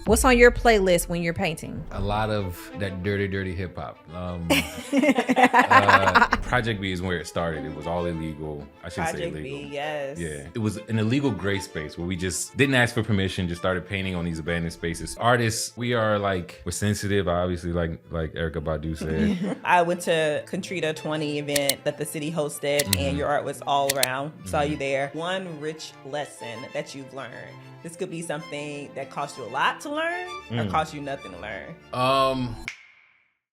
What's on your playlist when you're painting? A lot of that dirty hip hop. Project B is where it started. It was all illegal. I shouldn't say Project illegal. B, yes. Yeah. It was an illegal gray space where we just didn't ask for permission, just started painting on these abandoned spaces. Artists, we're sensitive, obviously, like Erykah Badu said. I went to Contrita 20 event that the city hosted, and your art was all around. Saw you there. One rich lesson that you've learned. This could be something that cost you a lot to learn or cost you nothing to learn.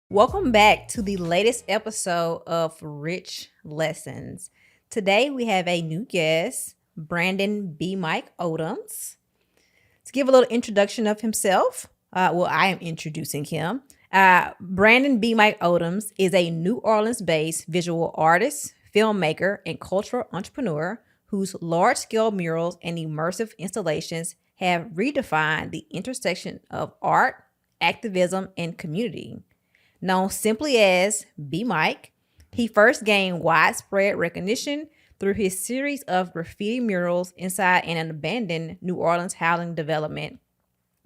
Welcome back to the latest episode of Rich Lessons. Today we have a new guest, Brandon BMike Odums. To give a little introduction of himself, I am introducing him. Brandon BMike Odums is a New Orleans-based visual artist, filmmaker, and cultural entrepreneur whose large-scale murals and immersive installations have redefined the intersection of art, activism, and community. Known simply as BMike, he first gained widespread recognition through his series of graffiti murals inside an abandoned New Orleans housing development,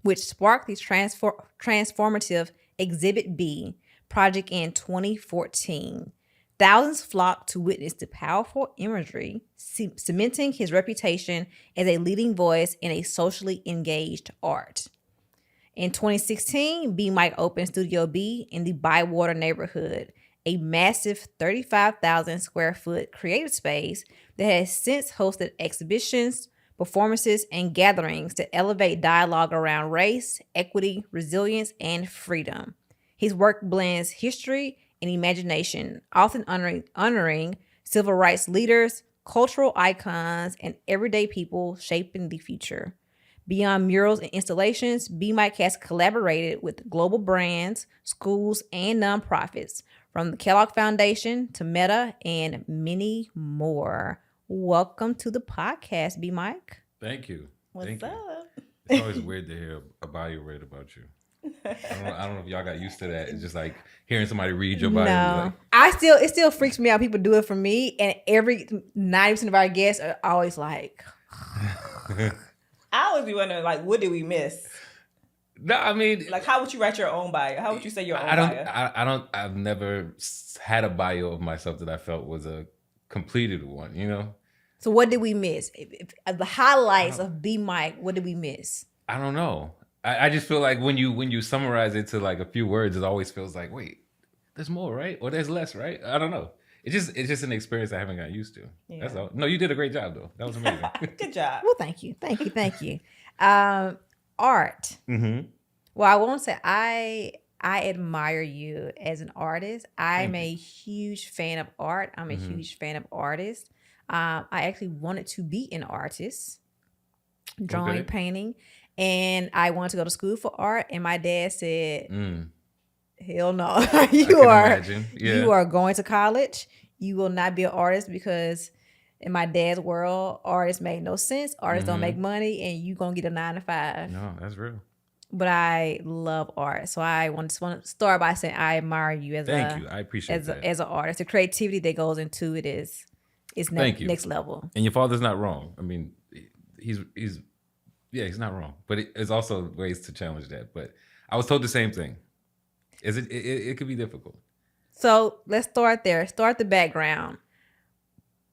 which sparked the transformative Exhibit B project in 2014. Thousands flocked to witness the powerful imagery, cementing his reputation as a leading voice in a socially engaged art. In 2016, BMike opened Studio B in the Bywater neighborhood, a massive 35,000 square foot creative space that has since hosted exhibitions, performances, and gatherings to elevate dialogue around race, equity, resilience, and freedom. His work blends history and imagination, often honoring civil rights leaders, cultural icons, and everyday people shaping the future. Beyond murals and installations, BMike has collaborated with global brands, schools, and nonprofits, from the Kellogg Foundation to Meta and many more. Welcome to the podcast, BMike. Thank you. What's up? It's always weird to hear a bio read about you. I don't know if y'all got used to that. It's just like hearing somebody read your bio. No, Like, it still freaks me out. People do it for me, and every 90% of our guests are always like, I always be wondering, like, what did we miss? no, I mean, Like, how would you write your own bio? How would you say your own bio? I've never had a bio of myself that I felt was a completed one, you know? so what did we miss? The highlights of BMike, what did we miss? I don't know. I just feel like when you summarize it to like a few words, it always feels like, wait, there's more, right? Or there's less, right? I don't know. It's just an experience I haven't got used to. Yeah. That's all. No, you did a great job though. That was amazing. Good job. Well, thank you. Art. Mm-hmm. Well, I won't say I admire you as an artist. I'm a huge fan of art. I'm a huge fan of artists. I actually wanted to be an artist, drawing, painting, and I wanted to go to school for art. And my dad said, "Hell no, you are going to college. You will not be an artist because." In my dad's world, artists make no sense. Artists don't make money, and you gonna get a 9 to 5. No, that's real. But I love art, so I want to start by saying I admire you as Thank you. I appreciate that. as an artist. The creativity that goes into it is next level. And your father's not wrong. I mean, he's not wrong. But it's also ways to challenge that. But I was told the same thing. It could be difficult. So let's start there. Start the background.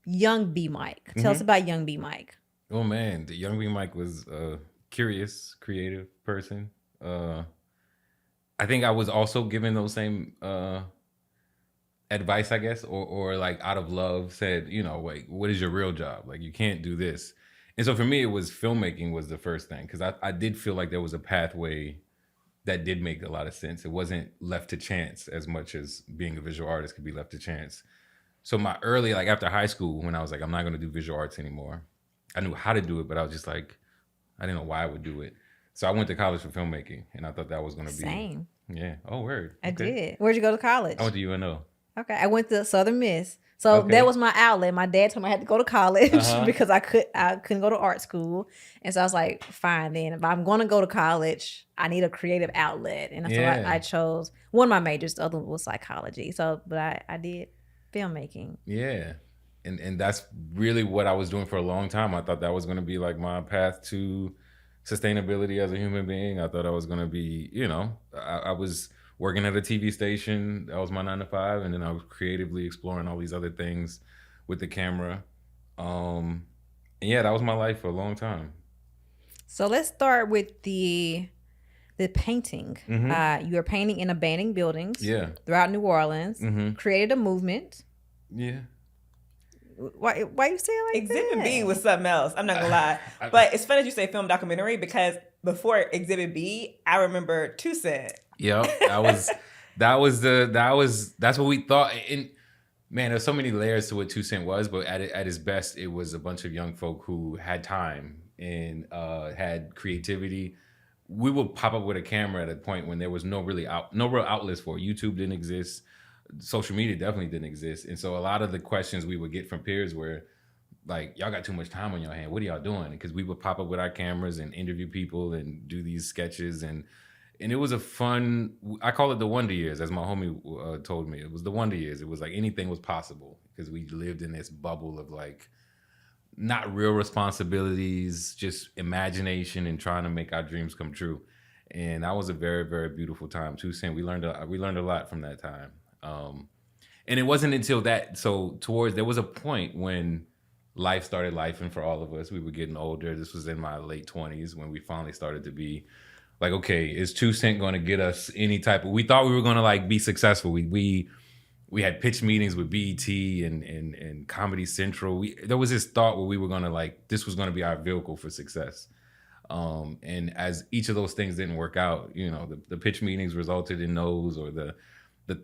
Young BMike. Tell us about young BMike. Oh man, the young BMike was a curious, creative person. I think I was also given those same advice, I guess, or like out of love said, you know, like, what is your real job? Like, you can't do this. And so for me, it was filmmaking was the first thing, because I did feel like there was a pathway that did make a lot of sense. It wasn't left to chance as much as being a visual artist could be left to chance. So my early, like after high school, when I was like, I'm not going to do visual arts anymore, I knew how to do it, but I was just like, I didn't know why I would do it. So I went to college for filmmaking, and I thought that was going to be. Same. Yeah. Oh, word. I did. Where'd you go to college? I went to UNO. Okay. I went to Southern Miss. So that was my outlet. My dad told me I had to go to college because I couldn't go to art school. And so I was like, fine, then if I'm going to go to college, I need a creative outlet. And so I chose one of my majors. The other one was psychology. So, but I did filmmaking. Yeah. And that's really what I was doing for a long time. I thought that was going to be like my path to sustainability as a human being. I thought I was going to be, I was working at a TV station. That was my 9 to 5. And then I was creatively exploring all these other things with the camera. And yeah, that was my life for a long time. So let's start with the painting. You were painting in abandoned buildings throughout New Orleans, created a movement. Yeah. Why you say it like Exhibit that? B was something else. I'm not gonna lie, but it's funny that you say film documentary because before Exhibit B, I remember 2 Cent. Yep, that's what we thought. And man, there's so many layers to what 2 Cent was, but at his best, it was a bunch of young folk who had time and had creativity. We would pop up with a camera at a point when there was no real outlets for it. YouTube didn't exist. Social media definitely didn't exist. And so a lot of the questions we would get from peers were like, y'all got too much time on your hand. What are y'all doing? Because we would pop up with our cameras and interview people and do these sketches. And it was a fun, I call it the wonder years, as my homie told me. It was the wonder years. It was like anything was possible because we lived in this bubble of like not real responsibilities, just imagination and trying to make our dreams come true. And that was a very, very beautiful time. 2 Cent, we learned a lot from that time. And it wasn't until there was a point when life started lifing for all of us. We were getting older. This was in my late 20s when we finally started to be like, okay, is 2 Cent going to get us any type of, we thought we were going to like be successful. We had pitch meetings with BET and Comedy Central. There was this thought where we were going to like, this was going to be our vehicle for success. And as each of those things didn't work out, the pitch meetings resulted in no's, or the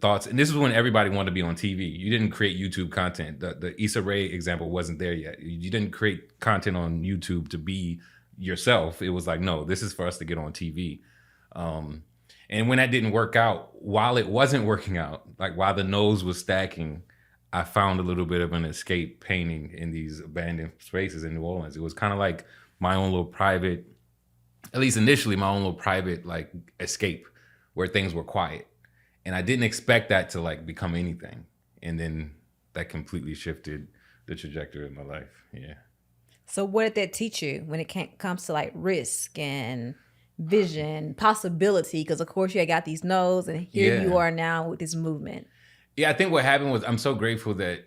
thoughts. And this is when everybody wanted to be on TV. You didn't create YouTube content. The Issa Rae example wasn't there yet. You didn't create content on YouTube to be yourself. It was like, no, this is for us to get on TV. And when that didn't work out, while it wasn't working out, like while the nose was stacking, I found a little bit of an escape painting in these abandoned spaces in New Orleans. It was kind of like my own little private, at least initially, my own little private like escape where things were quiet. And I didn't expect that to like become anything. And then that completely shifted the trajectory of my life. Yeah. So what did that teach you when it comes to like risk and vision, possibility? Because of course you got these no's, and here you are now with this movement. Yeah, I think what happened was I'm so grateful that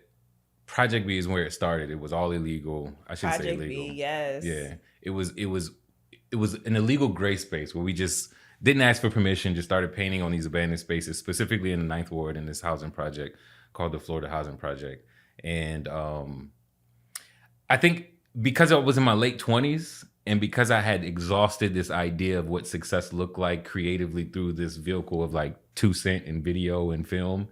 Project B is where it started. It was all illegal. I should say illegal. Project B, yes. Yeah. It was an illegal gray space where we just didn't ask for permission, just started painting on these abandoned spaces, specifically in the Ninth Ward in this housing project called the Florida Housing Project. And I think because I was in my late 20s and because I had exhausted this idea of what success looked like creatively through this vehicle of like 2 Cent and video and film,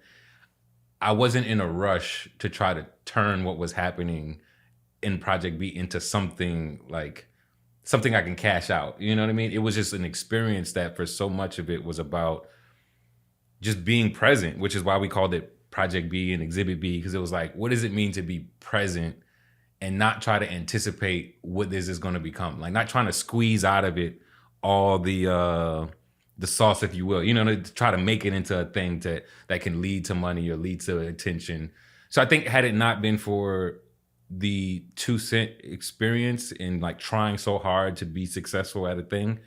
I wasn't in a rush to try to turn what was happening in Project B into something I can cash out. You know what I mean? It was just an experience that for so much of it was about just being present, which is why we called it Project B and Exhibit B, because it was like, what does it mean to be present and not try to anticipate what this is going to become? Like not trying to squeeze out of it all the sauce, if you will, to try to make it into a thing that can lead to money or lead to attention. So I think had it not been for the 2 Cent experience and like trying so hard to be successful at a thing,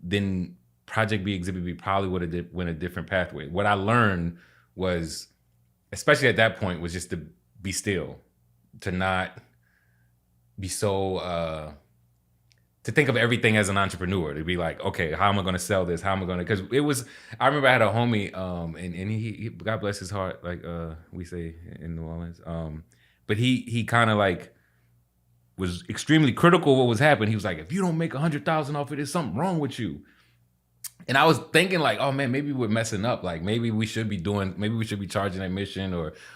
then Project B, Exhibit B probably would have went a different pathway. What I learned was, especially at that point, was just to be still, to not be so, to think of everything as an entrepreneur, to be like, okay, how am I going to sell this? How am I going to, because it was, I remember I had a homie, and he God bless his heart, like we say in New Orleans, but he kind of like was extremely critical of what was happening. He was like, if you don't make $100,000 off it, there's something wrong with you. And I was thinking like, oh man, maybe we're messing up. Like maybe we should be charging admission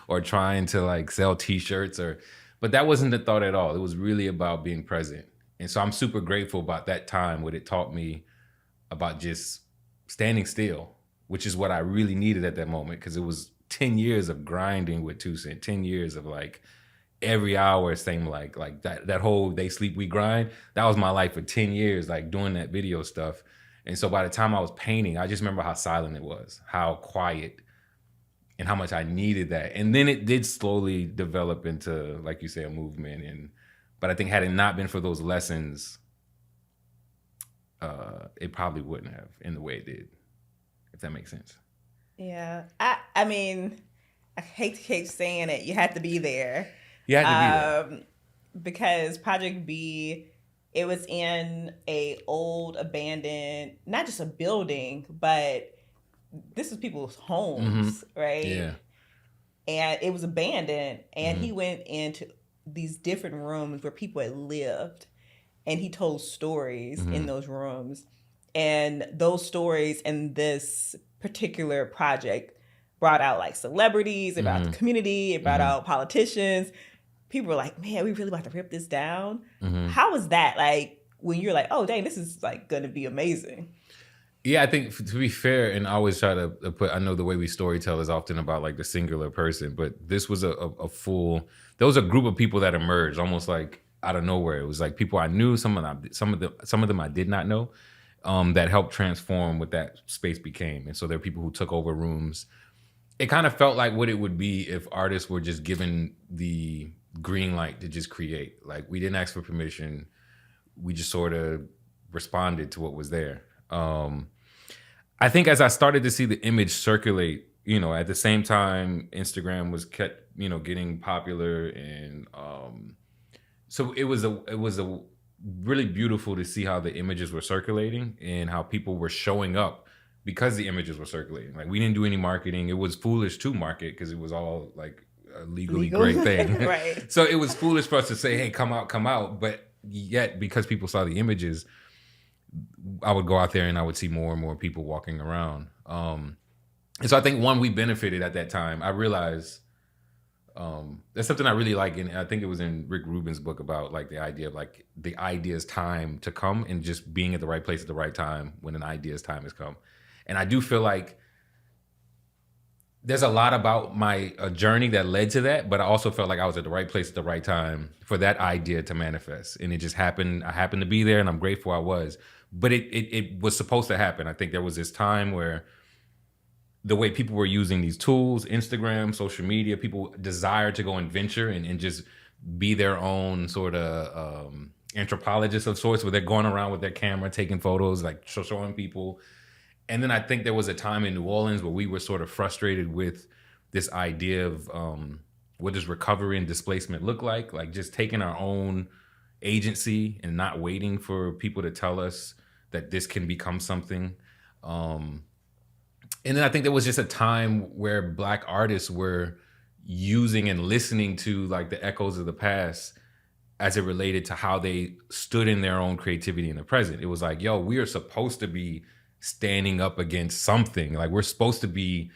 or trying to like sell t-shirts but that wasn't the thought at all. It was really about being present. And so I'm super grateful about that time, what it taught me about just standing still, which is what I really needed at that moment. Cause it was 10 years of grinding with 2 Cent, 10 years of like every hour same like that whole they sleep we grind. That was my life for 10 years, like doing that video stuff. And so by the time I was painting, I just remember how silent it was, how quiet, and how much I needed that. And then it did slowly develop into, like you say, a movement. But I think had it not been for those lessons, it probably wouldn't have in the way it did, if that makes sense. Yeah. I mean, I hate to keep saying it. You had to be there. You had to be there. Because Project B, it was in a old abandoned, not just a building, but this is people's homes, right? Yeah. And it was abandoned. And he went into these different rooms where people had lived. And he told stories in those rooms. And those stories in this particular project brought out like celebrities, it brought out the community, it brought out politicians. People were like, man, we really about to rip this down. How was that? Like, when you're like, oh, dang, this is like going to be amazing. Yeah, I think to be fair, and I always try to put, I know the way we storytell is often about like the singular person, but this was a full, there was a group of people that emerged almost like out of nowhere. It was like people I knew, some of them I did not know, that helped transform what that space became. And so there are people who took over rooms. It kind of felt like what it would be if artists were just given the green light to just create. Like, we didn't ask for permission. We just sort of responded to what was there. I think as I started to see the image circulate, you know, at the same time, Instagram was kept, you know, getting popular. And so it was a really beautiful to see how the images were circulating and how people were showing up because the images were circulating. Like, we didn't do any marketing. It was foolish to market because it was all like a legally great thing. Right. So it was foolish for us to say, hey, come out. But yet, because people saw the images, I would go out there and I would see more and more people walking around. And so I think, one, we benefited at that time. I realized that's something I really like. And I think it was in Rick Rubin's book about like the idea of like the idea's time to come and just being at the right place at the right time when an idea's time has come. And I do feel like there's a lot about my journey that led to that, but I also felt like I was at the right place at the right time for that idea to manifest. And it just happened. I happened to be there, and I'm grateful I was. But it was supposed to happen. I think there was this time where the way people were using these tools, Instagram, social media, people desired to go and venture and just be their own sort of anthropologists of sorts, where they're going around with their camera, taking photos, like showing people. And then I think there was a time in New Orleans where we were sort of frustrated with this idea of what does recovery and displacement look like just taking our own agency and not waiting for people to tell us that this can become something. And then I think there was just a time where Black artists were using and listening to like the echoes of the past as it related to how they stood in their own creativity in the present. It was like, yo, we are supposed to be standing up against something. Like, we're supposed to be,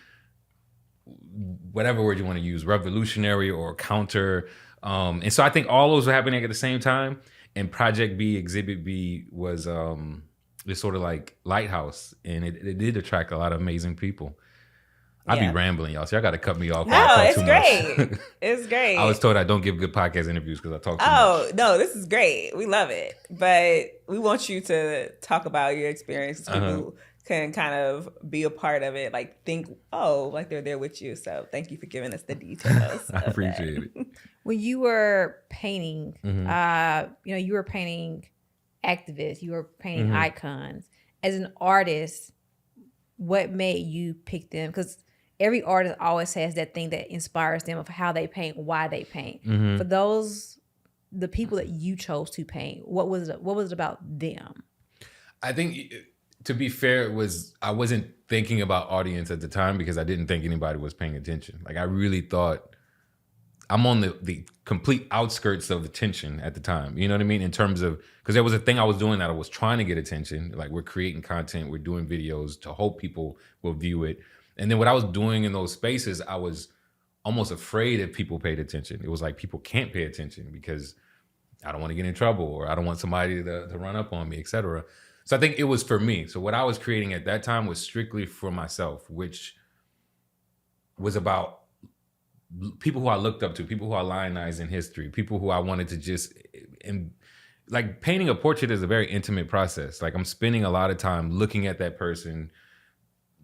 whatever word you want to use, revolutionary or counter. And so I think all those were happening at the same time. And Project B, Exhibit B was this sort of like lighthouse. And it did attract a lot of amazing people. I'd be rambling, y'all. So y'all got to cut me off. No, it's great. It's great. I was told I don't give good podcast interviews because I talk too much. Oh, no, this is great. We love it. But we want you to talk about your experience. People can kind of be a part of it, like think, oh, like they're there with you. So thank you for giving us the details. I appreciate it. When you were painting, you were painting activists, you were painting icons. As an artist, what made you pick them? Because every artist always has that thing that inspires them of how they paint, why they paint. For the people that you chose to paint, what was it about them? I think, to be fair, I wasn't thinking about audience at the time because I didn't think anybody was paying attention. Like, I really thought I'm on the complete outskirts of attention at the time. You know what I mean? In terms of, because there was a thing I was doing that I was trying to get attention. Like, we're creating content, we're doing videos to hope people will view it. And then what I was doing in those spaces, I was almost afraid if people paid attention. It was like, people can't pay attention because I don't want to get in trouble, or I don't want somebody to run up on me, et cetera. So I think it was for me. So what I was creating at that time was strictly for myself, which was about people who I looked up to, people who I lionized in history, people who I wanted to just, and like, painting a portrait is a very intimate process. Like, I'm spending a lot of time looking at that person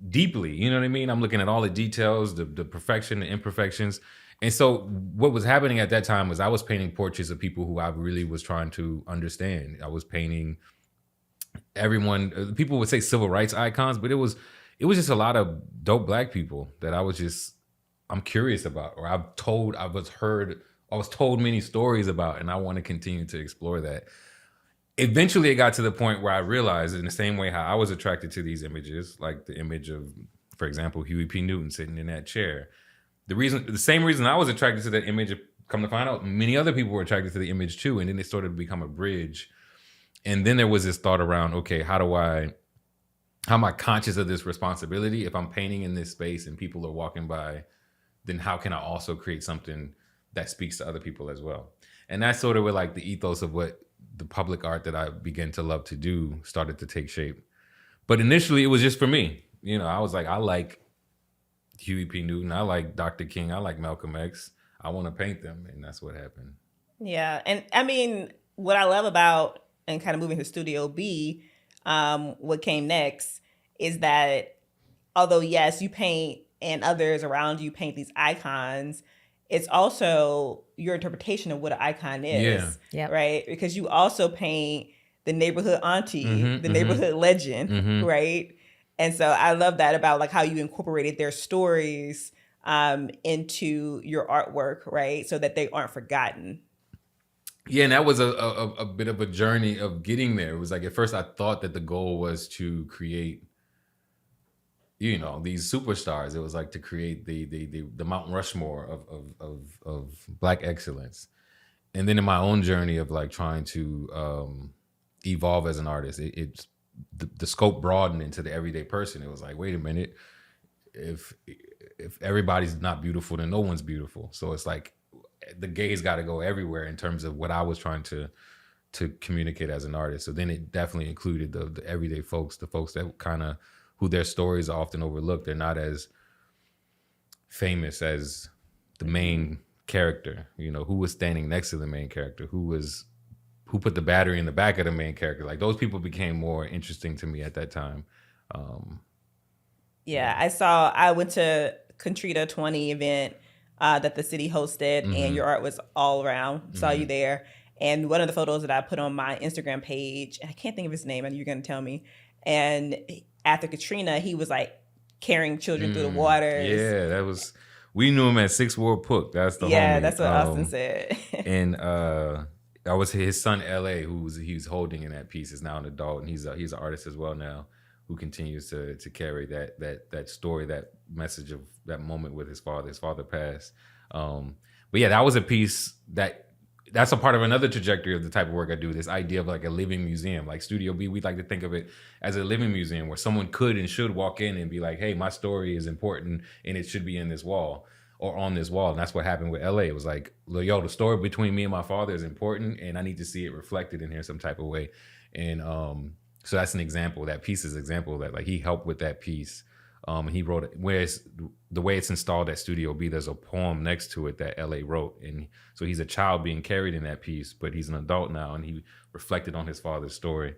deeply, you know what I mean? I'm looking at all the details, the perfection, the imperfections. And so what was happening at that time was I was painting portraits of people who I really was trying to understand. I was painting everyone, people would say civil rights icons, but it was just a lot of dope Black people that I'm curious about, or I was told many stories about, and I want to continue to explore that. Eventually it got to the point where I realized, in the same way how I was attracted to these images, like the image of, for example, Huey P. Newton sitting in that chair. The same reason I was attracted to that image, come to find out, many other people were attracted to the image too. And then it started to become a bridge. And then there was this thought around, okay, how am I conscious of this responsibility? If I'm painting in this space and people are walking by, then how can I also create something that speaks to other people as well? And that's sort of where like the ethos of what the public art that I began to love to do started to take shape. But initially it was just for me. I was like, I like Huey P. Newton, I like Dr. King, I like Malcolm X. I want to paint them. And that's what happened. Yeah. And I mean, what I love about, and kind of moving to Studio B, what came next is that although, yes, you paint and others around you paint these icons, it's also your interpretation of what an icon is, right? Because you also paint the neighborhood auntie, the neighborhood legend, right? And so I love that about like how you incorporated their stories into your artwork, right? So that they aren't forgotten. Yeah, and that was a bit of a journey of getting there. It was like, at first I thought that the goal was to create, these superstars. It was like to create the Mount Rushmore of Black excellence. And then in my own journey of like trying to evolve as an artist, the scope broadened into the everyday person. It was like, wait a minute, if everybody's not beautiful, then no one's beautiful. So it's like the gaze got to go everywhere in terms of what I was trying to communicate as an artist. So then it definitely included the everyday folks, the folks that kind of, who their stories are often overlooked. They're not as famous as the main character. Who was standing next to the main character, who put the battery in the back of the main character. Like, those people became more interesting to me at that time. I went to Contrita 20 event that the city hosted, and your art was all around. Saw you there. And one of the photos that I put on my Instagram page, and I can't think of his name, and you're going to tell me. And after Katrina, he was like carrying children through the waters. Yeah, we knew him as Sixth Ward Pook. That's the homie. Yeah, that's what Austin said. And I was his son, L.A., he was holding in that piece, is now an adult, and he's an artist as well now, who continues to carry that story, that message of that moment with his father. His father passed. But yeah, that was a piece that's a part of another trajectory of the type of work I do. This idea of like a living museum, like Studio B, we like to think of it as a living museum where someone could and should walk in and be like, hey, my story is important and it should be in this wall or on this wall. And that's what happened with LA. It was like, yo, the story between me and my father is important and I need to see it reflected in here some type of way. And so that's an example. That piece is an example that like he helped with that piece. And he wrote it. Whereas the way it's installed at Studio B, there's a poem next to it that LA wrote. And so he's a child being carried in that piece, but he's an adult now and he reflected on his father's story.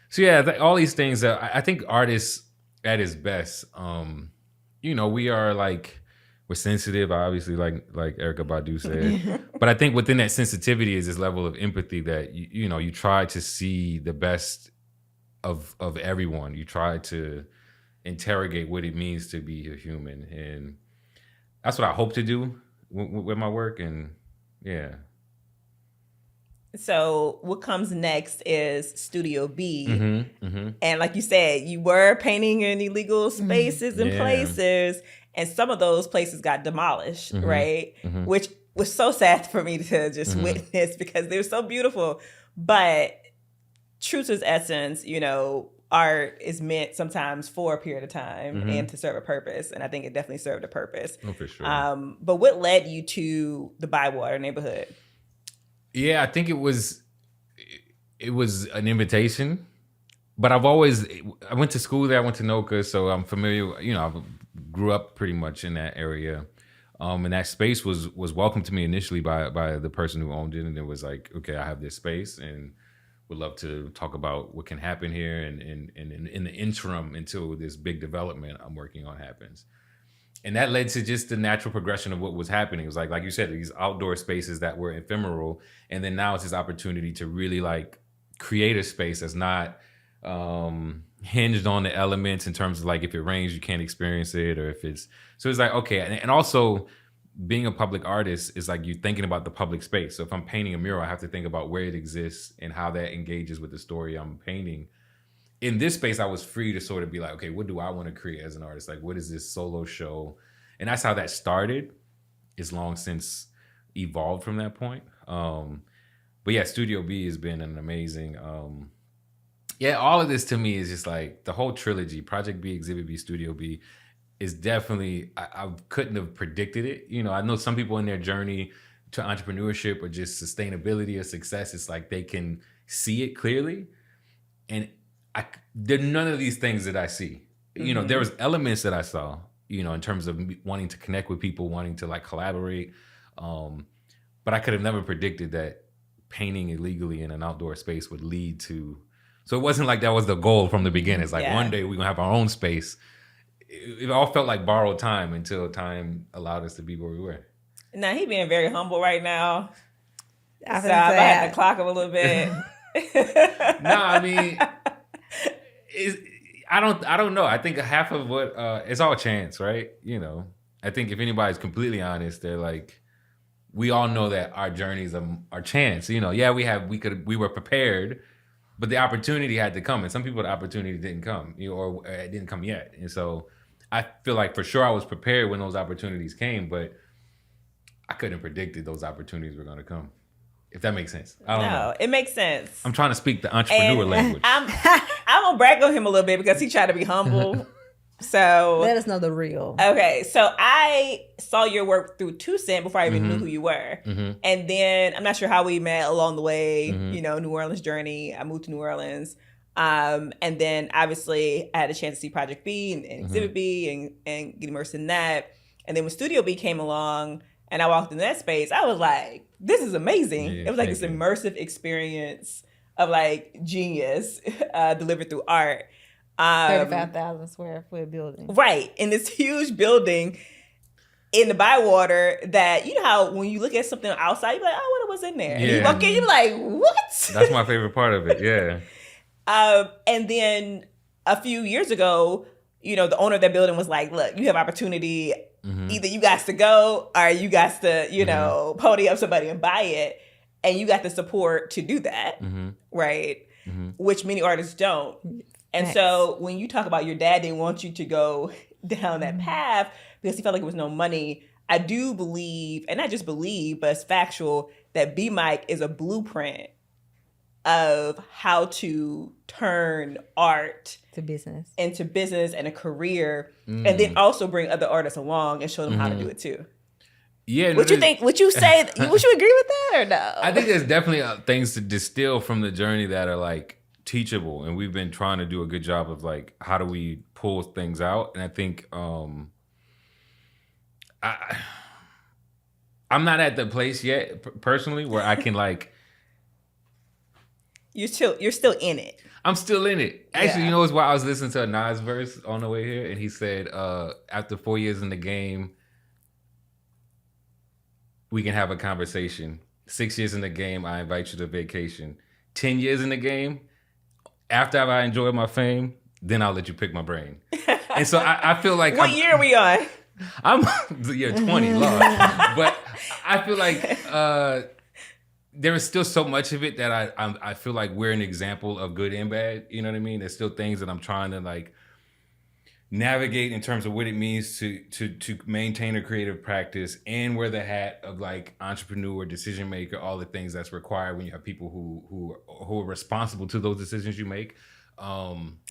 So yeah, all these things that I think artists at his best, we're sensitive, obviously, like Erykah Badu said. But I think within that sensitivity is this level of empathy that, you try to see the best of everyone. You try to interrogate what it means to be a human. And that's what I hope to do with my work. And yeah. So what comes next is Studio B. And like you said, you were painting in illegal spaces and places. And some of those places got demolished, right? Which was so sad for me to just witness because they were so beautiful. But true to its essence, art is meant sometimes for a period of time and to serve a purpose. And I think it definitely served a purpose. Oh, for sure. But what led you to the Bywater neighborhood? Yeah, I think it was an invitation. But I went to school there. I went to NOCA, so I'm familiar. I grew up pretty much in that area. And that space was welcomed to me initially by the person who owned it. And it was like, okay, I have this space and would love to talk about what can happen here and in the interim until this big development I'm working on happens. And that led to just the natural progression of what was happening. It was like you said, these outdoor spaces that were ephemeral. And then now it's this opportunity to really like create a space that's not hinged on the elements in terms of like if it rains, you can't experience it, or if it's so it's like okay, and also being a public artist is like you thinking about the public space. So if I'm painting a mural, I have to think about where it exists and how that engages with the story I'm painting. In this space, I was free to sort of be like, okay, what do I want to create as an artist? Like, what is this solo show? And that's how that started. It's long since evolved from that point. But yeah, Studio B has been an amazing, yeah, all of this to me is just like the whole trilogy, Project B, Exhibit B, Studio B is definitely, I couldn't have predicted it. You know, I know some people in their journey to entrepreneurship or just sustainability or success, it's like they can see it clearly. And there are none of these things that I see. You know, there was elements that I saw, you know, in terms of wanting to connect with people, wanting to like collaborate. But I could have never predicted that painting illegally in an outdoor space would lead to, so it wasn't like that was the goal from the beginning. It's like one day we're gonna have our own space. It all felt like borrowed time until time allowed us to be where we were. Now he being very humble right now. I I had to clock him a little bit. No, I mean, I don't know. I think half of what it's all chance, right? You know, I think if anybody's completely honest, they're like, we all know that our journeys are chance. You know, yeah, we were prepared, but the opportunity had to come, and some people the opportunity didn't come, you know, or it didn't come yet. And so I feel like for sure I was prepared when those opportunities came, but I couldn't have predicted those opportunities were going to come. If that makes sense. I don't know. It makes sense. I'm trying to speak the entrepreneur language. I'm gonna brag on him a little bit because he tried to be humble. So let us know the real. Okay, so I saw your work through Tucson before I even knew who you were. And then I'm not sure how we met along the way, you know, New Orleans journey. I moved to New Orleans. And then obviously I had a chance to see Project B and Exhibit B and get immersed in that. And then when Studio B came along and I walked in that space, I was like, this is amazing. Yeah, it was like this immersive experience of like genius delivered through art. 35,000 square foot building. Right. In this huge building in the Bywater that, you know how when you look at something outside, you're like, oh, what was in there? Yeah. And you walk in, you're like, what? That's my favorite part of it. Yeah. And then a few years ago, you know, the owner of that building was like, look, you have opportunity. Either you guys to go or you guys to, you know, pony up somebody and buy it. And you got the support to do that. Right. Which many artists don't. And so when you talk about your dad didn't want you to go down that path because he felt like it was no money, I do believe, and not just believe, but it's factual, that BMike is a blueprint of how to turn art into business and a career, and then also bring other artists along and show them how to do it too. Yeah. What you think? Would you say? Would you agree with that or no? I think there's definitely things to distill from the journey that are like teachable, and we've been trying to do a good job of like how do we pull things out. And I think I'm not at the place yet personally where I can like you're still in it. I'm still in it. Actually, you know what's why I was listening to a Nas verse on the way here, and he said after 4 years in the game we can have a conversation. 6 years in the game, I invite you to vacation. 10 years in the game, after I enjoy my fame, then I'll let you pick my brain. And so I feel like what year are we on? I'm the year 20, Lord. But I feel like there is still so much of it that I feel like we're an example of good and bad. You know what I mean? There's still things that I'm trying to like navigate in terms of what it means to maintain a creative practice and wear the hat of like entrepreneur, decision maker, all the things that's required when you have people who are responsible to those decisions you make.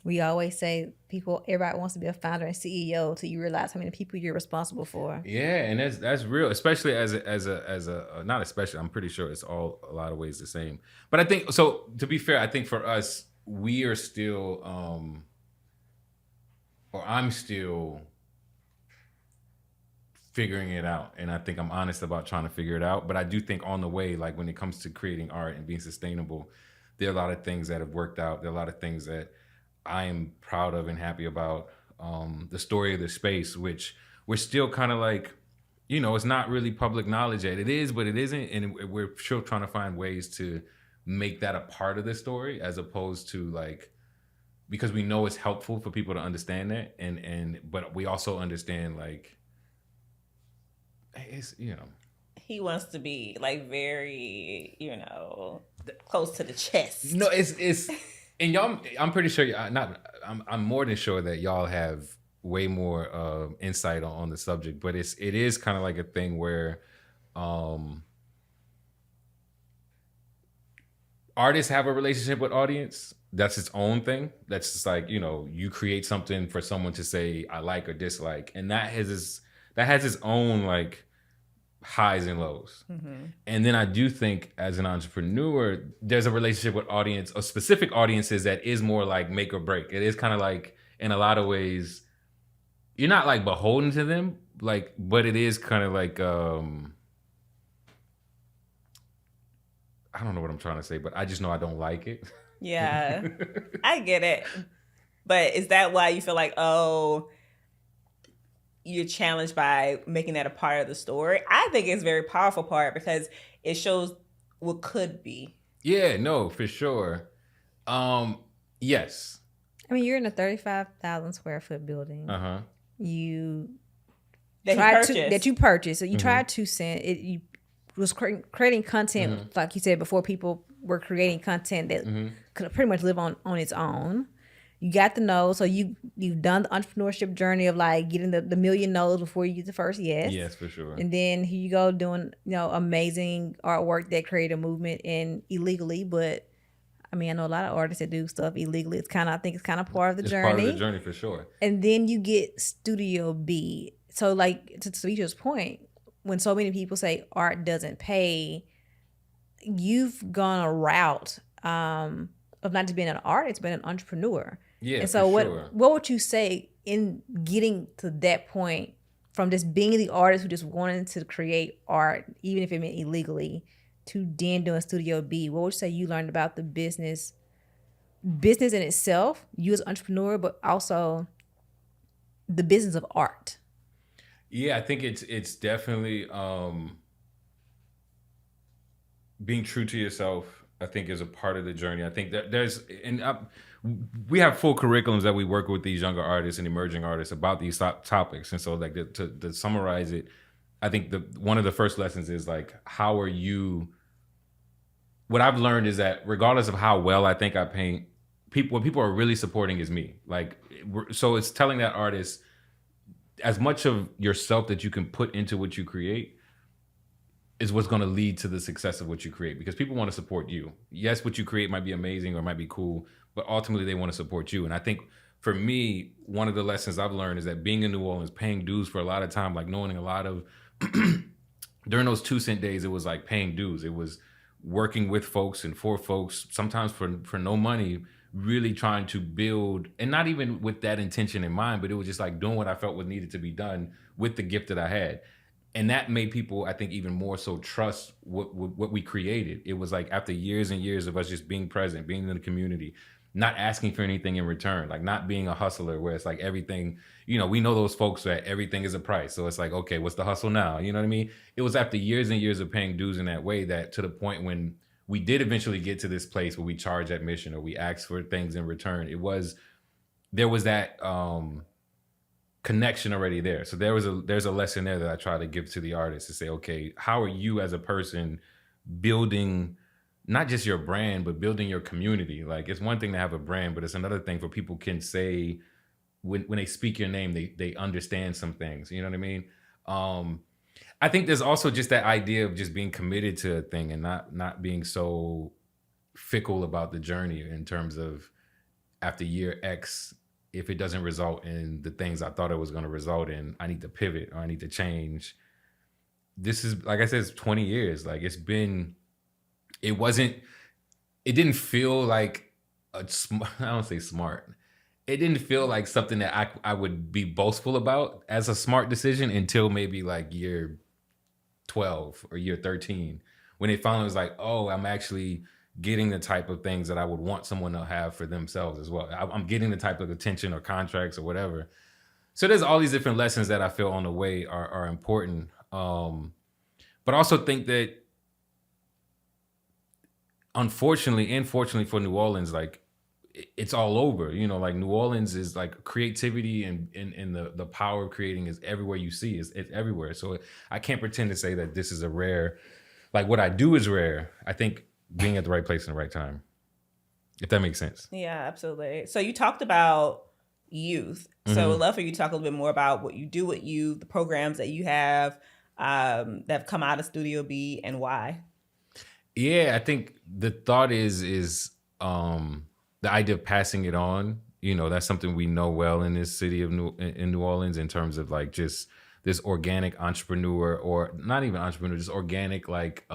We always say everybody wants to be a founder and CEO till you realize how many people you're responsible for. Yeah, and that's real, especially as a not especially. I'm pretty sure it's all a lot of ways the same. But I think so. To be fair, I think for us, we are still. Or I'm still figuring it out. And I think I'm honest about trying to figure it out. But I do think on the way, like when it comes to creating art and being sustainable, there are a lot of things that have worked out. There are a lot of things that I am proud of and happy about. The story of the space, which we're still kind of like, you know, it's not really public knowledge yet. It is, but it isn't. And we're still trying to find ways to make that a part of the story as opposed to like because we know it's helpful for people to understand that, but we also understand like it's He wants to be like very, close to the chest. no, it's and y'all. I'm pretty sure I'm more than sure that y'all have way more insight on the subject, but it is kind of like a thing where artists have a relationship with audience. That's its own thing. That's just like, you create something for someone to say I like or dislike, and that has its own like highs and lows. Mm-hmm. And then I do think as an entrepreneur, there's a relationship with audience or specific audiences that is more like make or break. It is kind of like, in a lot of ways, you're not like beholden to them, like, but it is kind of like I don't know what I'm trying to say, but I just know I don't like it. Yeah, I get it. But is that why you feel like, oh, you're challenged by making that a part of the story? I think it's a very powerful part because it shows what could be. Yeah, no, for sure. Yes. I mean, you're in a 35,000 square foot building. Uh-huh. That you purchased. So you tried to send it. You was creating content, like you said before. People were creating content that could pretty much live on its own. You got the no, so you've done the entrepreneurship journey of like getting the million no's before you get the first yes. Yes, for sure. And then here you go doing amazing artwork that created a movement and illegally, but I mean I know a lot of artists that do stuff illegally. I think it's kind of part of the journey. Part of the journey for sure. And then you get Studio B. So like to Sweet's point, when so many people say art doesn't pay, you've gone a route of not just being an artist, but an entrepreneur. Yeah. And so what would you say in getting to that point, from just being the artist who just wanted to create art, even if it meant illegally, to then doing Studio B? What would you say you learned about the business in itself, you as an entrepreneur, but also the business of art? Yeah, I think it's definitely being true to yourself. I think is a part of the journey. I think that we have full curriculums that we work with these younger artists and emerging artists about these topics. And so, like to summarize it, I think one of the first lessons is like, how are you? What I've learned is that regardless of how well I think I paint, what people are really supporting is me. Like, so it's telling that artist, as much of yourself that you can put into what you create is what's going to lead to the success of what you create, because people want to support you. Yes, what you create might be amazing or might be cool, but ultimately they want to support you. And I think for me, one of the lessons I've learned is that being in New Orleans, paying dues for a lot of time, like knowing a lot of, during those 2-cent days, it was like paying dues. It was working with folks and for folks, sometimes for no money, really trying to build, and not even with that intention in mind, but it was just like doing what I felt was needed to be done with the gift that I had. And that made people, I think, even more so trust what we created. It was like after years and years of us just being present, being in the community, not asking for anything in return, like not being a hustler where it's like everything, we know those folks that everything is a price. So it's like, okay, what's the hustle now? You know what I mean? It was after years and years of paying dues in that way that to the point when we did eventually get to this place where we charge admission or we ask for things in return. There was that connection already there. So there's a lesson there that I try to give to the artist to say, okay, how are you as a person building not just your brand, but building your community? Like, it's one thing to have a brand, but it's another thing for people can say when they speak your name, they understand some things. You know what I mean? I think there's also just that idea of just being committed to a thing and not being so fickle about the journey in terms of after year X, if it doesn't result in the things I thought it was going to result in, I need to pivot or I need to change. This is, like I said, it's 20 years. Like it didn't feel like I don't say smart. It didn't feel like something that I would be boastful about as a smart decision until maybe like year 12 or year 13, when it finally was like, oh, I'm actually getting the type of things that I would want someone to have for themselves as well. I'm getting the type of attention or contracts or whatever. So there's all these different lessons that I feel on the way are important. But I also think that unfortunately and fortunately for New Orleans, like it's all over. You know, like New Orleans is like creativity and the power of creating is everywhere you see. It's everywhere. So I can't pretend to say that this is a rare, like what I do is rare. I think being at the right place in the right time, if that makes sense. Yeah, absolutely. So you talked about youth. So I'd love for you to talk a little bit more about what you do with youth, the programs that you have that have come out of Studio B, and why. Yeah, I think the thought is the idea of passing it on. You know, that's something we know well in this city of in New Orleans, in terms of like just this organic entrepreneur, or not even entrepreneur, just organic like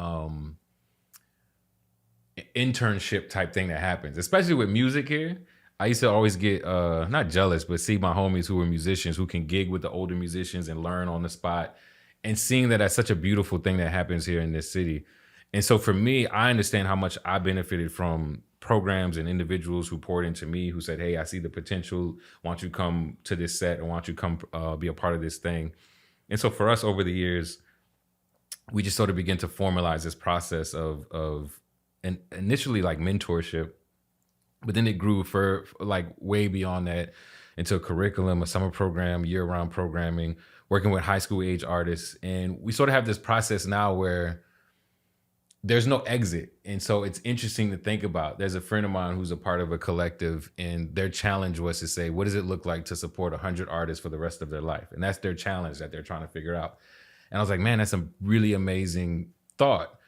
internship type thing that happens, especially with music here. I used to always get not jealous, but see my homies who were musicians who can gig with the older musicians and learn on the spot, and seeing that that's such a beautiful thing that happens here in this city. And so for me, I understand how much I benefited from programs and individuals who poured into me, who said, hey, I see the potential. Why don't you come to this set, or why don't you come be a part of this thing? And so for us over the years, we just sort of begin to formalize this process of and initially like mentorship, but then it grew for like way beyond that into a curriculum, a summer program, year-round programming, working with high school age artists. And we sort of have this process now where there's no exit. And so it's interesting to think about. There's a friend of mine who's a part of a collective, and their challenge was to say, what does it look like to support 100 artists for the rest of their life? And that's their challenge that they're trying to figure out. And I was like, man, that's a really amazing thought.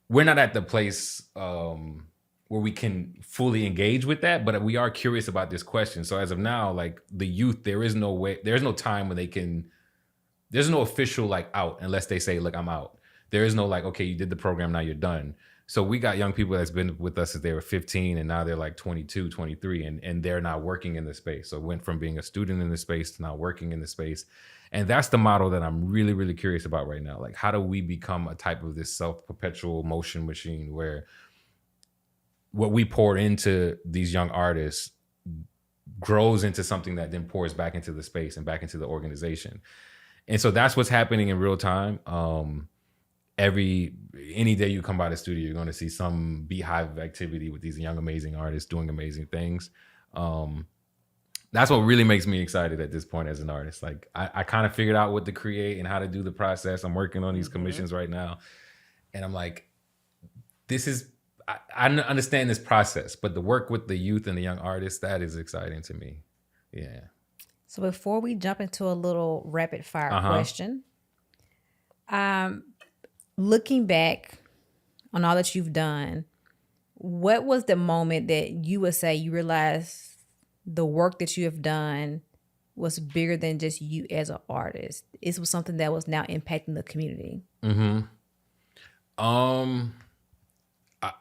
We're not at the place where we can fully engage with that, but we are curious about this question. So as of now, like the youth, there's no time when they can, there's no official like out unless they say, look, I'm out. There is no like, okay, you did the program, now you're done. So we got young people that's been with us since they were 15, and now they're like 22, 23, and they're now working in the space. So it went from being a student in the space to now working in the space. And that's the model that I'm really, really curious about right now. Like, how do we become a type of this self-perpetual motion machine where what we pour into these young artists grows into something that then pours back into the space and back into the organization? And so that's what's happening in real time. Any day you come by the studio, you're going to see some beehive of activity with these young, amazing artists doing amazing things. That's what really makes me excited at this point as an artist. Like I kind of figured out what to create and how to do the process. I'm working on these commissions right now. And I'm like, I understand this process, but the work with the youth and the young artists, that is exciting to me. Yeah. So before we jump into a little rapid fire question, looking back on all that you've done, what was the moment that you would say you realized the work that you have done was bigger than just you as an artist? It was something that was now impacting the community.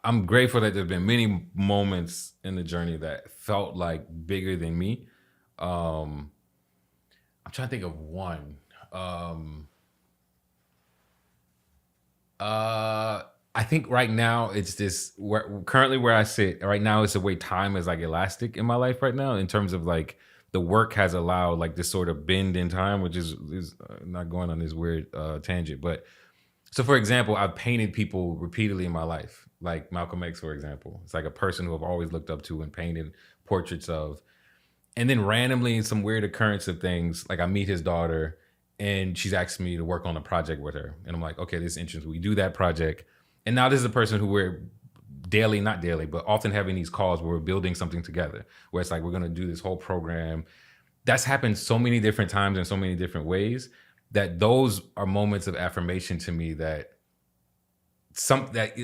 I'm grateful that there's been many moments in the journey that felt like bigger than me. I'm trying to think of one. I think right now it's this currently where I sit right now is the way time is like elastic in my life right now, in terms of like the work has allowed like this sort of bend in time, which is not going on this weird tangent. But so for example, I've painted people repeatedly in my life, like Malcolm X, for example. It's like a person who I've always looked up to and painted portraits of. And then randomly in some weird occurrence of things, like I meet his daughter and she's asked me to work on a project with her. And I'm like, okay, this is interesting. We do that project. And now this is a person who we're not daily, but often having these calls where we're building something together, where it's like, we're going to do this whole program. That's happened so many different times in so many different ways that those are moments of affirmation to me that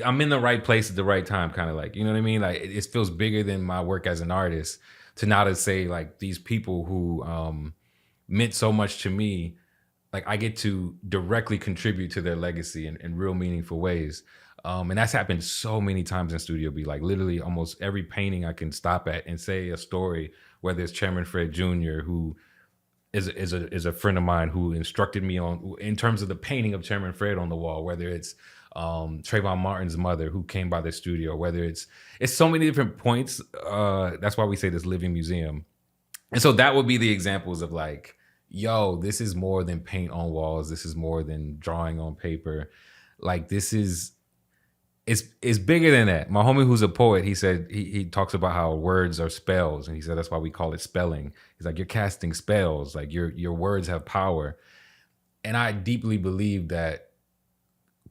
I'm in the right place at the right time, kind of like, you know what I mean? Like it feels bigger than my work as an artist to now to say like these people who meant so much to me, like I get to directly contribute to their legacy in real meaningful ways. And that's happened so many times in Studio B. Like literally almost every painting I can stop at and say a story, whether it's Chairman Fred Jr., who is a friend of mine who instructed me on in terms of the painting of Chairman Fred on the wall, whether it's Trayvon Martin's mother who came by the studio, whether it's so many different points. That's why we say this living museum. And so that would be the examples of like, yo, this is more than paint on walls. This is more than drawing on paper. Like this is it's bigger than that. My homie who's a poet, he said he talks about how words are spells, and he said that's why we call it spelling. He's like, you're casting spells, like your words have power. And I deeply believe that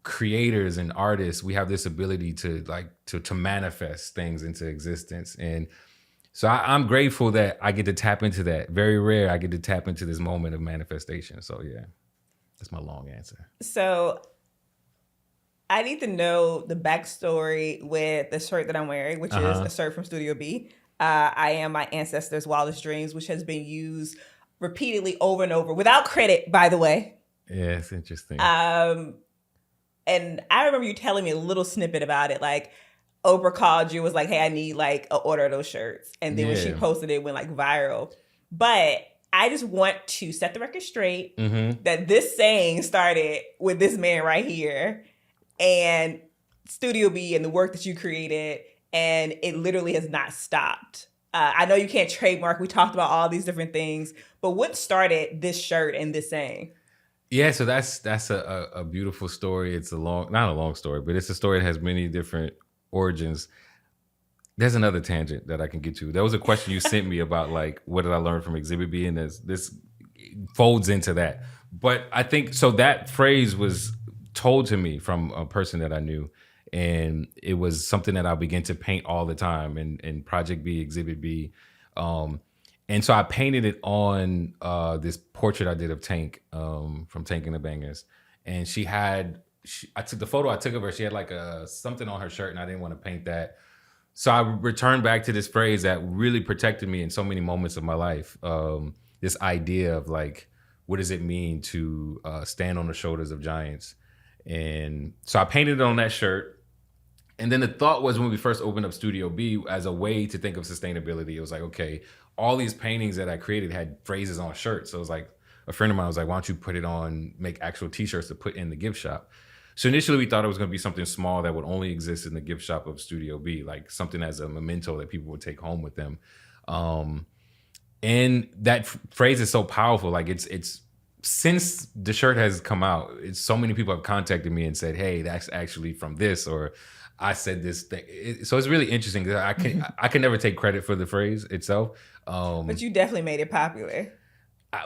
creators and artists, we have this ability to manifest things into existence. And so I'm grateful that I get to tap into that. Very rare I get to tap into this moment of manifestation. So yeah, that's my long answer. So I need to know the backstory with the shirt that I'm wearing, which is a shirt from Studio B. I am my ancestors' wildest dreams, which has been used repeatedly over and over without credit, by the way. Yeah, it's interesting. And I remember you telling me a little snippet about it. Like Oprah called you, was like, hey, I need like an order of those shirts. And then when she posted it, went like viral. But I just want to set the record straight that this saying started with this man right here and Studio B and the work that you created. And it literally has not stopped. I know you can't trademark. We talked about all these different things. But what started this shirt and this saying? Yeah, so that's a beautiful story. It's not a long story, but it's a story that has many different origins. There's another tangent that I can get to. There was a question you sent me about like, what did I learn from Exhibit B? And this folds into that. But I think, so that phrase was told to me from a person that I knew. And it was something that I began to paint all the time in Project B, Exhibit B. And so I painted it on this portrait I did of Tank from Tank and the Bangers. And I took the photo I took of her. She had like something on her shirt and I didn't want to paint that. So I returned back to this phrase that really protected me in so many moments of my life. This idea of like, what does it mean to stand on the shoulders of giants? And so I painted it on that shirt. And then the thought was when we first opened up Studio B as a way to think of sustainability, it was like, okay, all these paintings that I created had phrases on shirts. So it was like, a friend of mine was like, why don't you put it on, make actual t-shirts to put in the gift shop. So initially we thought it was going to be something small that would only exist in the gift shop of Studio B, like something as a memento that people would take home with them. And that phrase is so powerful. Like it's since the shirt has come out, so many people have contacted me and said, hey, that's actually from this, or I said this thing. So it's really interesting. I can never take credit for the phrase itself. But you definitely made it popular.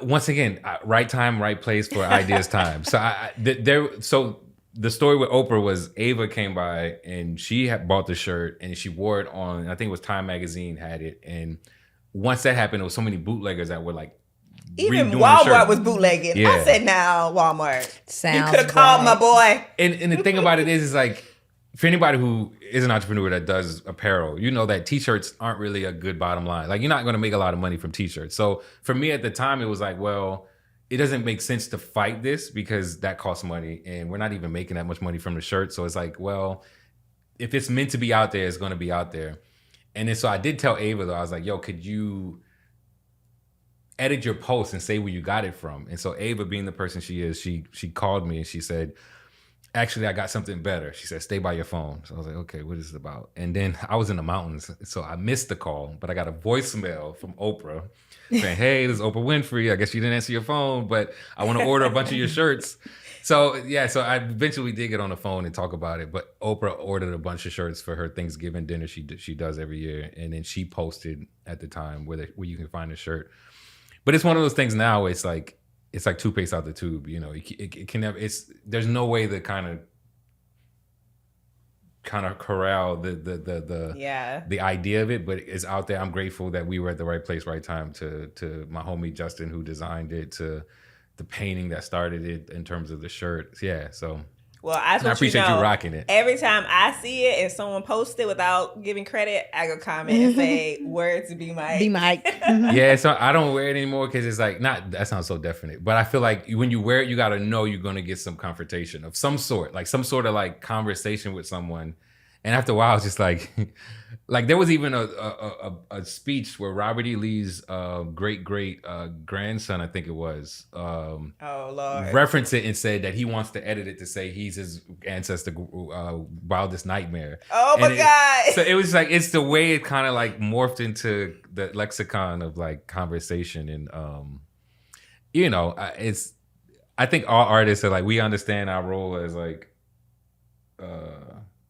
Once again, right time, right place for ideas time. So the story with Oprah was Ava came by and she had bought the shirt and she wore it on, I think it was Time Magazine had it. And once that happened, there was so many bootleggers that were like, even Walmart was bootlegging. Yeah. I said, now Walmart, you could have called my boy. And the thing about it is like, for anybody who is an entrepreneur that does apparel, you know that t-shirts aren't really a good bottom line. Like you're not going to make a lot of money from t-shirts. So for me at the time, it was like, well, it doesn't make sense to fight this because that costs money and we're not even making that much money from the shirt. So it's like, well, if it's meant to be out there, it's going to be out there. And then so I did tell Ava though, I was like, yo, could you edit your post and say where you got it from? And so Ava, being the person she is, she called me and she said, actually, I got something better. She said, stay by your phone. So I was like, okay, what is it about? And then I was in the mountains, so I missed the call, but I got a voicemail from Oprah saying, hey, this is Oprah Winfrey. I guess you didn't answer your phone, but I want to order a bunch of your shirts. So yeah, so I eventually did get on the phone and talk about it, but Oprah ordered a bunch of shirts for her Thanksgiving dinner she does every year. And then she posted at the time where you can find a shirt. But it's one of those things now, it's like toothpaste out the tube, you know. It can never. There's no way to kind of corral the idea of it, but it's out there. I'm grateful that we were at the right place, right time. To my homie Justin who designed it, to the painting that started it in terms of the shirt. Yeah, so. Well, I appreciate you rocking it. Every time I see it and someone posts it without giving credit, I go comment and say, "Word to BMike." BMike. Yeah, so I don't wear it anymore because it's like that sounds so definite, but I feel like when you wear it, you got to know you're gonna get some confrontation of some sort, like some sort of like conversation with someone. And after a while, it's just like there was even a speech where Robert E. Lee's great grandson, I think it was, oh Lord, referenced it and said that he wants to edit it to say he's his ancestor, wildest nightmare. Oh my God! So it was like it's the way it kind of like morphed into the lexicon of like conversation, and you know, I think all artists are like, we understand our role as like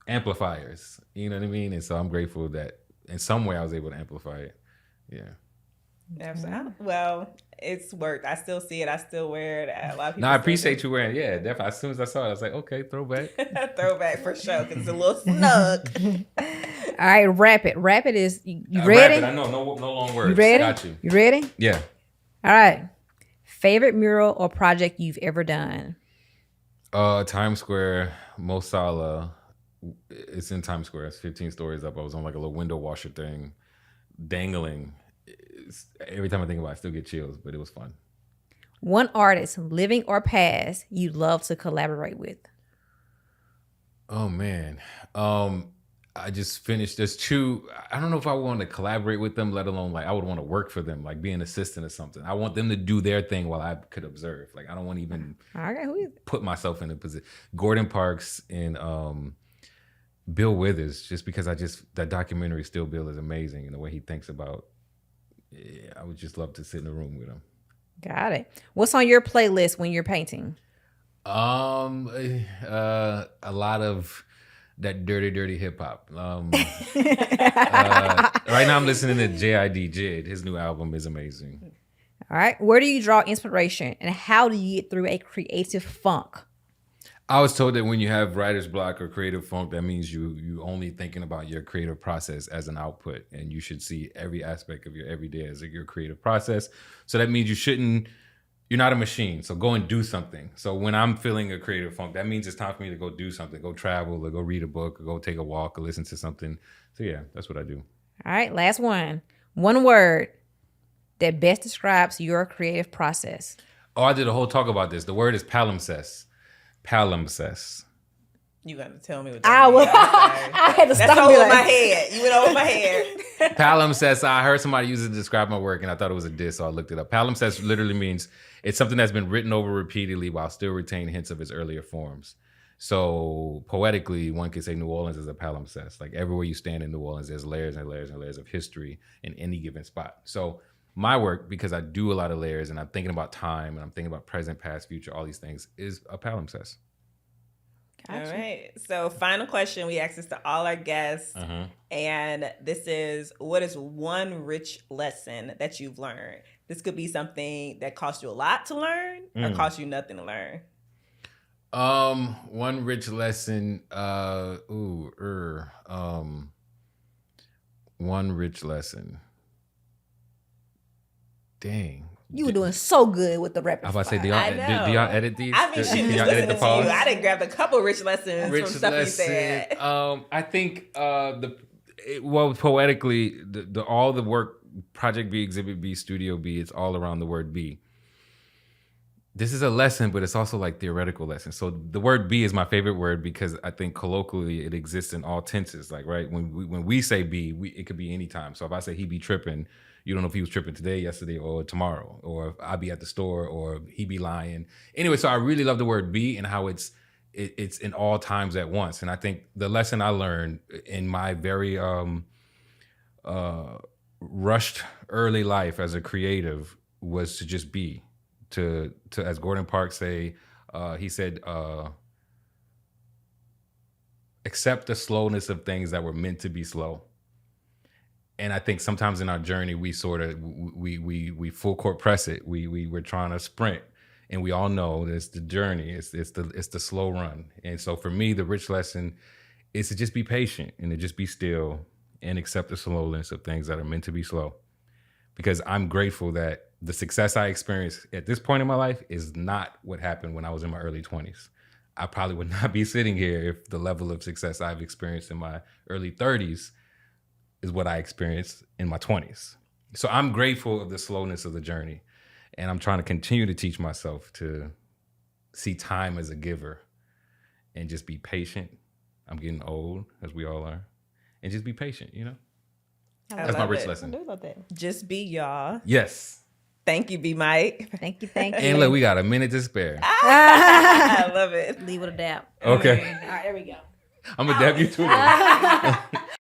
amplifiers. You know what I mean? And so I'm grateful that in some way I was able to amplify it. Yeah. Absolutely. Well, it's worked. I still see it. I still wear it. A lot of people. No, I appreciate you wearing it. Yeah, definitely. As soon as I saw it, I was like, okay, throwback. Throwback for sure, because it's a little snug. All right, rapid. Rapid is you ready? Rapid, I know, no long words. You ready? Got you. You ready? Yeah. All right. Favorite mural or project you've ever done? Times Square, Mo Salah. It's in Times Square. It's 15 stories up. I was on like a little window washer thing, dangling. Every time I think about it, I still get chills, but it was fun. One artist, living or past, you'd love to collaborate with? Oh man. I just finished. There's two. I don't know if I want to collaborate with them, let alone like I would want to work for them, like be an assistant or something. I want them to do their thing while I could observe. Like I don't want to even put myself in a position. Gordon Parks and Bill Withers, just because that documentary Still Bill is amazing and the way he thinks about. Yeah, I would just love to sit in a room with him. Got it. What's on your playlist when you're painting? A lot of that dirty hip hop. Right now I'm listening to J.I.D. Jid. His new album is amazing. All right. Where do you draw inspiration and how do you get through a creative funk? I was told that when you have writer's block or creative funk, that means you only thinking about your creative process as an output, and you should see every aspect of your everyday as your creative process. So that means you're not a machine. So go and do something. So when I'm feeling a creative funk, that means it's time for me to go do something, go travel or go read a book or go take a walk or listen to something. So yeah, that's what I do. All right, last one. One word that best describes your creative process. Oh, I did a whole talk about this. The word is palimpsest. Palimpsest. You got to tell me what that means. I had to stop. That's over my head. You went over my head. Palimpsest. I heard somebody use it to describe my work, and I thought it was a diss, so I looked it up. Palimpsest literally means it's something that's been written over repeatedly while still retaining hints of its earlier forms. So poetically, one could say New Orleans is a palimpsest. Like everywhere you stand in New Orleans, there's layers and layers and layers of history in any given spot. So my work, because I do a lot of layers and I'm thinking about time and I'm thinking about present, past, future, all these things, is a palimpsest. Gotcha. All right. So final question. We ask this to all our guests. And this is, what is one rich lesson that you've learned? This could be something that cost you a lot to learn or cost you nothing to learn. One rich lesson. One rich lesson. Dang. You were doing so good with the rapid fire. I was about to say, do y'all edit these? I mean, shoot, just listening to you. I done grabbed a couple rich lessons from stuff you said. I think poetically, all the work, Project B, Exhibit B, Studio B, it's all around the word B. This is a lesson, but it's also like theoretical lesson. So the word be is my favorite word because I think colloquially it exists in all tenses. Like, right, when we say be, it could be any time. So if I say he be tripping, you don't know if he was tripping today, yesterday, or tomorrow, or if I be at the store, or he be lying. Anyway, so I really love the word be and how it's in all times at once. And I think the lesson I learned in my very rushed early life as a creative was to just be. To as Gordon Parks he said, accept the slowness of things that were meant to be slow. And I think sometimes in our journey, we sort of, we full court press it. We're trying to sprint, and we all know that it's the journey. It's the slow run. And so for me, the rich lesson is to just be patient and to just be still and accept the slowness of things that are meant to be slow. Because I'm grateful that the success I experienced at this point in my life is not what happened when I was in my early 20s. I probably would not be sitting here if the level of success I've experienced in my early 30s is what I experienced in my 20s. So I'm grateful of the slowness of the journey. And I'm trying to continue to teach myself to see time as a giver and just be patient. I'm getting old, as we all are. And just be patient, you know? That's my rich lesson. I do love that. Just be y'all. Yes. Thank you, BMike. Thank you. And look, we got a minute to spare. I love it. Leave with a dab. Okay. All right, there we go. I'm going to dab you too.